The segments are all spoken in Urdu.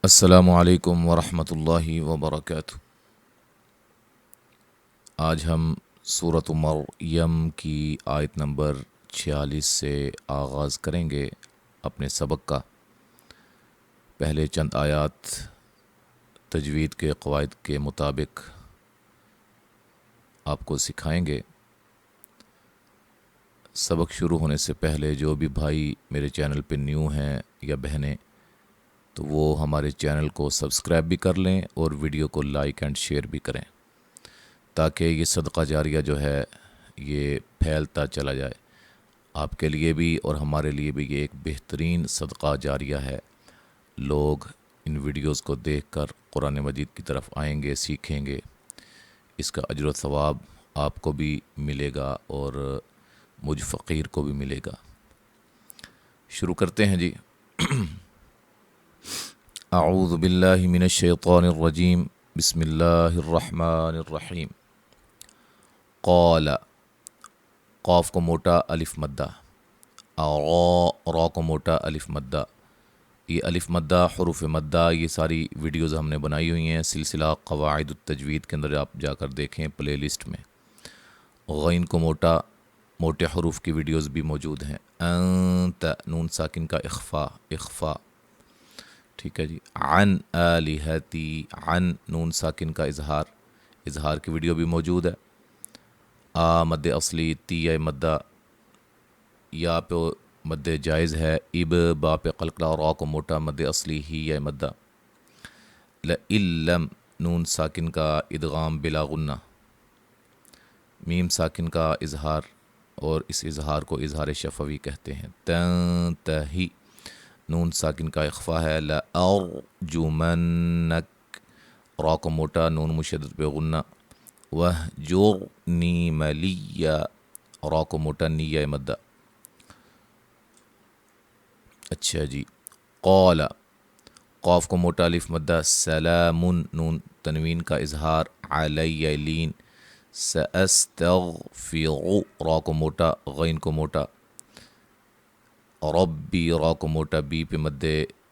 السلام علیکم ورحمۃ اللہ وبرکاتہ۔ آج ہم سورۃ مریم کی آیت نمبر 46 سے آغاز کریں گے اپنے سبق کا۔ پہلے چند آیات تجوید کے قواعد کے مطابق آپ کو سکھائیں گے۔ سبق شروع ہونے سے پہلے جو بھی بھائی میرے چینل پہ نیو ہیں یا بہنیں تو وہ ہمارے چینل کو سبسکرائب بھی کر لیں اور ویڈیو کو لائک اینڈ شیئر بھی کریں تاکہ یہ صدقہ جاریہ جو ہے یہ پھیلتا چلا جائے۔ آپ کے لیے بھی اور ہمارے لیے بھی یہ ایک بہترین صدقہ جاریہ ہے۔ لوگ ان ویڈیوز کو دیکھ کر قرآن مجید کی طرف آئیں گے، سیکھیں گے، اس کا اجر و ثواب آپ کو بھی ملے گا اور مجھ فقیر کو بھی ملے گا۔ شروع کرتے ہیں جی۔ اعوذ باللہ من الشیطان الرجیم، بسم اللہ الرحمن الرحیم۔ قال، قاف کو موٹا الف مدہ، را کو موٹا الف مدہ۔ یہ الف مدہ، حروف مدہ، یہ ساری ویڈیوز ہم نے بنائی ہوئی ہیں سلسلہ قواعد التجوید کے اندر، آپ جا کر دیکھیں پلے لسٹ میں۔ غین کو موٹا، موٹے حروف کی ویڈیوز بھی موجود ہیں۔ انت، نون ساکن کا اخفا، ٹھیک ہے جی۔ عن آلہتی، عن نون ساکن کا اظہار کی ویڈیو بھی موجود ہے۔ مد اصلی، تی مدہ، یا پہ مد جائز ہے۔ اب، با پہ قلقلہ، را کو موٹا مد اصلی ہی یا مدہ۔ لم، نون ساکن کا ادغام بلا غنہ، میم ساکن کا اظہار، اور اس اظہار کو اظہار شفوی کہتے ہیں۔ تنتہی، نون ساکن کا اخفا ہے۔ لأرجمنک، را کو موٹا، نون مشدد پہ غنہ۔ وہجرنی ملیہ، را کو موٹا، نیہ مدہ۔ اچھا جی۔ قال، قاف کو موٹا الف مدہ۔ سلام، نون تنوین کا اظہار، علیہ لین۔ سأستغفر، را کو موٹا، غین کو موٹا۔ ربی، را کو موٹا، بی پہ مد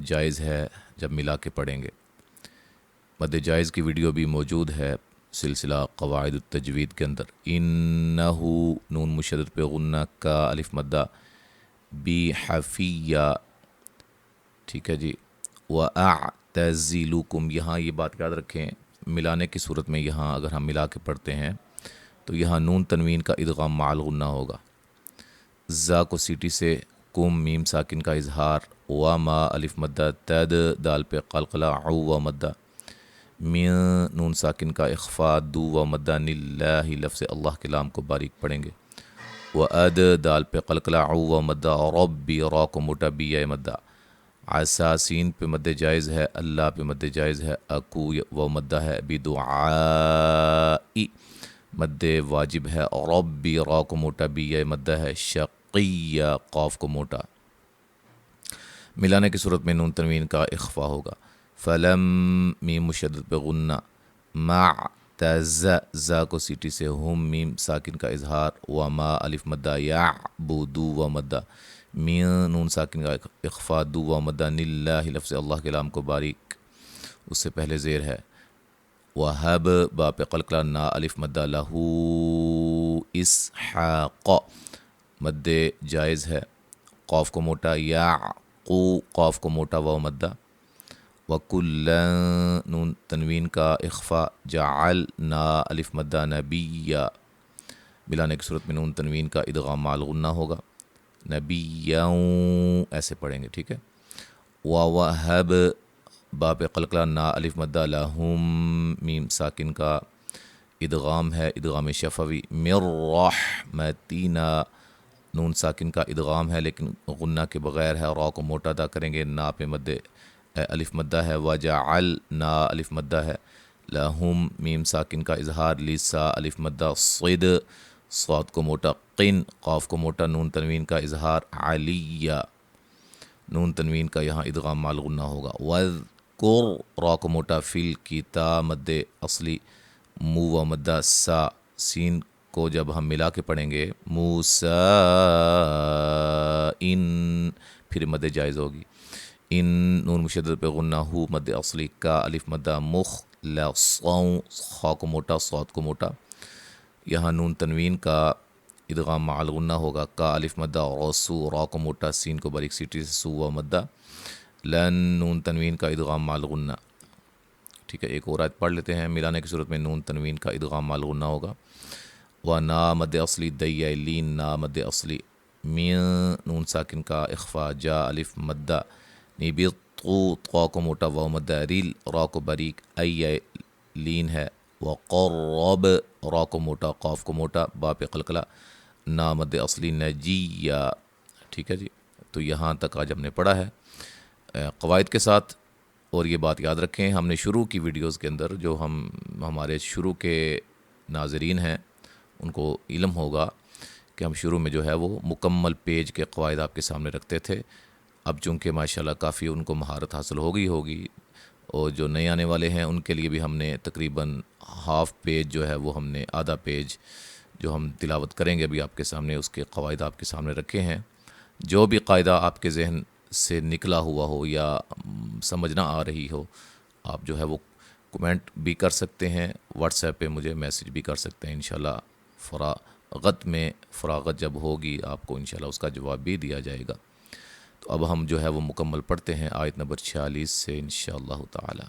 جائز ہے جب ملا کے پڑھیں گے۔ مد جائز کی ویڈیو بھی موجود ہے سلسلہ قواعد التجوید کے اندر۔ انہو، نون مشدد پہ غنہ، کا الف مدہ، بی حفیہ، ٹھیک ہے جی۔ وَأَعْتَزِلُكُمْ، یہاں یہ بات یاد رکھیں، ملانے کی صورت میں یہاں اگر ہم ملا کے پڑھتے ہیں تو یہاں نون تنوین کا ادغام مع الغنہ ہوگا۔ زا کو سیٹی سے، کم، میم ساکن کا اظہار، وما الف مدہ، تد دال پہ قلقلہ، عو مدہ، من نون ساکن کا اخفا، دو و مدہ، نلہ، لفظ اللہ کے لام کو باریک پڑھیں گے۔ وَأَد دال پہ قلقلہ، عو مدہ، ربی، را کو موٹا، بی مدہ۔ عسا، سین پہ مد جائز ہے، اللہ پہ مد جائز ہے، اکو و مدہ ہے، بدعائی مد واجب ہے، ربی، را کو موٹا، بی مدہ ہے، شقیہ، قاف کو موٹا۔ ملانے کی صورت میں نون تنوین کا اخفا ہوگا۔ فلم، میم مشدد پہ غنہ، زا کو سیٹی سے، ہم، میم ساکن کا اظہار، وما الف مدہ، یعبدو و مدہ، مین نون ساکن کا اخفا، دو و مدہ، نلہ، لفظ اللہ کے لام کو باریک، اس سے پہلے زیر ہے۔ وہب، با پہ قلقلہ، نا الف مدہ، لہو اسحاق، مد جائز ہے، قاف کو موٹا، یعقو، قاف کو موٹا، و مدہ۔ وَكُلًّا، نون تنوین کا اخفا، جعلنا الف مدہ، نبیّا، ملانے کی صورت میں نون تنوین کا ادغام مع الغنہ ہوگا، نبیّا، ایسے پڑھیں گے، ٹھیک ہے۔ وَوَهَبْ، با پہ قلقلہ، نا الف مدہ، لہم، میم ساکن کا ادغام ہے، ادغام شفوی، من رحمتنا، نون ساکن کا ادغام ہے لیکن غنہ کے بغیر ہے، را کو موٹا ادا کریں گے، نا پہ مد الف مدہ ہے، وجعلنا الف مدہ ہے، لہم، میم ساکن کا اظہار، لیسا الف مدہ، صد، صاد کو موٹا، قن، قاف کو موٹا، نون تنوین کا اظہار، علیہ، نون تنوین کا یہاں ادغام مع الغنہ ہوگا۔ وذکر، را کو موٹا، فی الکتاب، مد اصلی، مو و مدہ، سا، سین کو جب ہم ملا کے پڑھیں گے، موسیٰ، ان، پھر مد جائز ہوگی۔ ان نون مشدد پہ غنہ ہو مد اصلی کا الف مدہ مخلصوں خا کو موٹا صاد کو موٹا. یہاں نون تنوین کا ادغام مع الغنہ ہوگا کا الف مدہ رسو را کو موٹا سین کو باریک سیٹی سے سو و مدہ. لن نون تنوین کا ادغام مع الغنہ. ٹھیک ہے، ایک اور آیت پڑھ لیتے ہیں. ملانے کی صورت میں نون تنوین کا ادغام مع الغنہ ہوگا. و نا مد اصلی دیا لین نا مد اصلی من نون ساکن کا اخفا جا الف مدہ نیبطو طا کو موٹا و مدہ ریل را کو باریک ای لین ہے. وقرب را کو موٹا قاف کو موٹا با پہ قلقلہ نا مد اصلی نجیہ. ٹھیک ہے جی، تو یہاں تک آج ہم نے پڑھا ہے قواعد کے ساتھ. اور یہ بات یاد رکھیں، ہم نے شروع کی ویڈیوز کے اندر جو ہمارے شروع کے ناظرین ہیں ان کو علم ہوگا کہ ہم شروع میں جو ہے وہ مکمل پیج کے قواعد آپ کے سامنے رکھتے تھے. اب چونکہ ماشاءاللہ کافی ان کو مہارت حاصل ہوگی اور جو نئے آنے والے ہیں ان کے لیے بھی ہم نے تقریباً ہاف پیج جو ہے وہ ہم نے آدھا پیج جو ہم تلاوت کریں گے ابھی آپ کے سامنے اس کے قواعد آپ کے سامنے رکھے ہیں. جو بھی قاعدہ آپ کے ذہن سے نکلا ہوا ہو یا سمجھ نہ آ رہی ہو، آپ جو ہے وہ کمنٹ بھی کر سکتے ہیں، واٹس ایپ پہ مجھے میسج بھی کر سکتے ہیں. انشاءاللہ فراغت جب ہوگی آپ کو انشاءاللہ اس کا جواب بھی دیا جائے گا. تو اب ہم جو ہے وہ مکمل پڑھتے ہیں آیت نمبر 46 سے انشاءاللہ تعالی.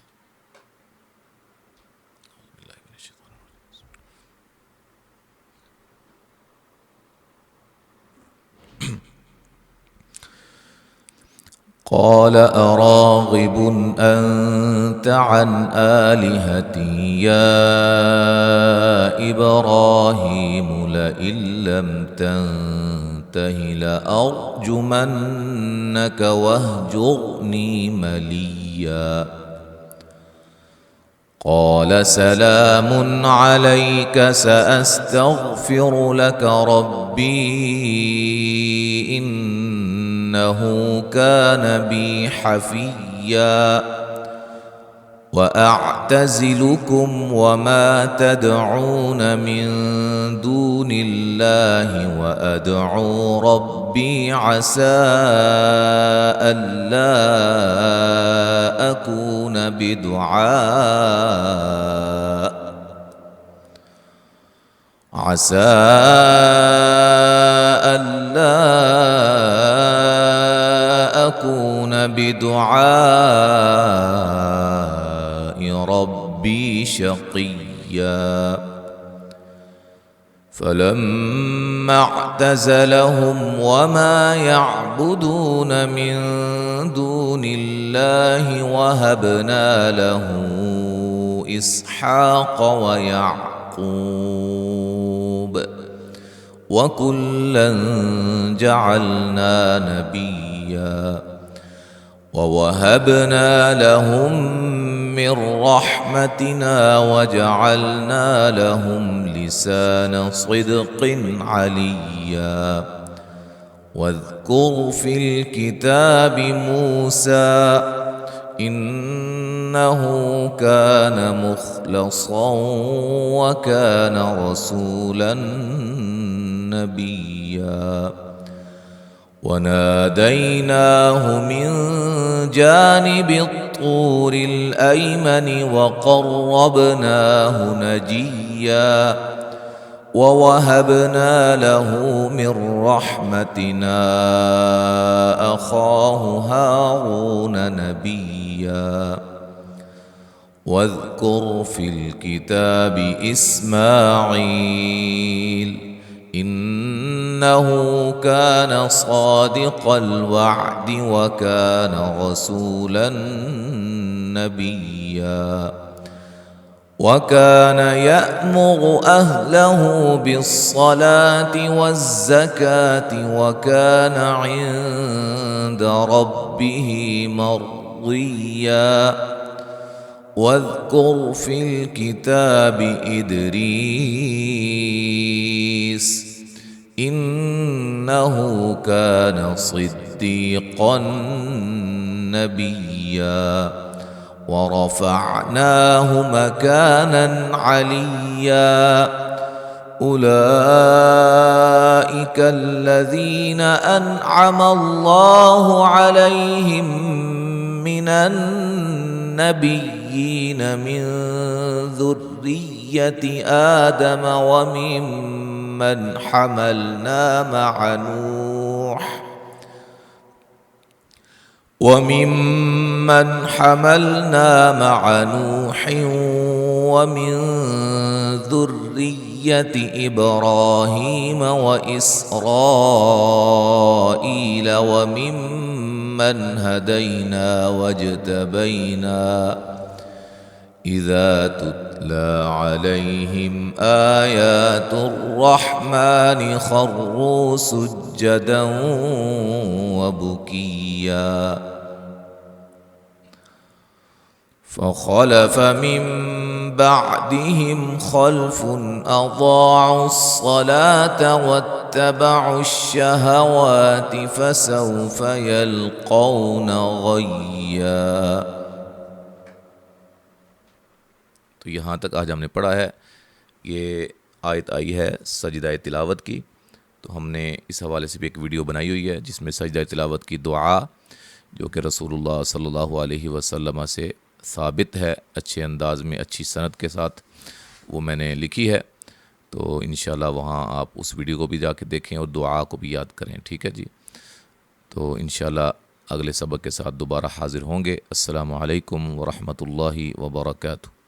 قال أراغب أنت عن آلهتي يا إبراهيم لئن لم تنته لأرجمنك واهجرني مليا. قال سلام عليك سأستغفر لك ربي إنه كان بي حفيا. وأعتزلكم وما تدعون من دون الله وأدعو ربي عسى ألا أكون بدعاء ربي شقيا. فلما اعتزلهم وما يعبدون من دون الله وهبنا له إسحاق ويعقوب وكلا جعلنا نبيا. ووهبنا لهم من رحمتنا وجعلنا لهم لسان صدق عليا. واذكر في الكتاب موسى إنه كان مخلصا وكان رسولا نبيا. وناديناه من جانب الطور الأيمن وقربناه نجيا. ووهبنا له من رحمتنا أخاه هارون نبيا. واذكر في الكتاب إسماعيل إنه كان صادق الوعد وكان رسولا نبيا. وكان يأمر أهله بالصلاة والزكاة وكان عند ربه مرضيا. واذكر في الكتاب إدريس إنه كان صديقا نبيا. ورفعناه مكانا عليا. أولئك الذين أنعم الله عليهم من النبيين من ذرية آدم وممن حملنا مع نوح ومن ذرية إبراهيم وإسرائيل وممن هدينا واجتبينا إذا تتلى عليهم آيات الرحمن خروا سجدا وبكيا فخلف من بعدهم خلف أضاعوا الصلاة واتبعوا الشهوات فسوف يلقون غيا. تو یہاں تک آج ہم نے پڑھا ہے. یہ آیت آئی ہے سجدہ تلاوت کی، تو ہم نے اس حوالے سے بھی ایک ویڈیو بنائی ہوئی ہے جس میں سجدہ تلاوت کی دعا جو کہ رسول اللہ صلی اللہ علیہ وسلم سے ثابت ہے، اچھے انداز میں اچھی سند کے ساتھ وہ میں نے لکھی ہے. تو انشاءاللہ وہاں آپ اس ویڈیو کو بھی جا کے دیکھیں اور دعا کو بھی یاد کریں. ٹھیک ہے جی. تو انشاءاللہ اگلے سبق کے ساتھ دوبارہ حاضر ہوں گے. السلام علیکم ورحمۃ اللہ وبرکاتہ.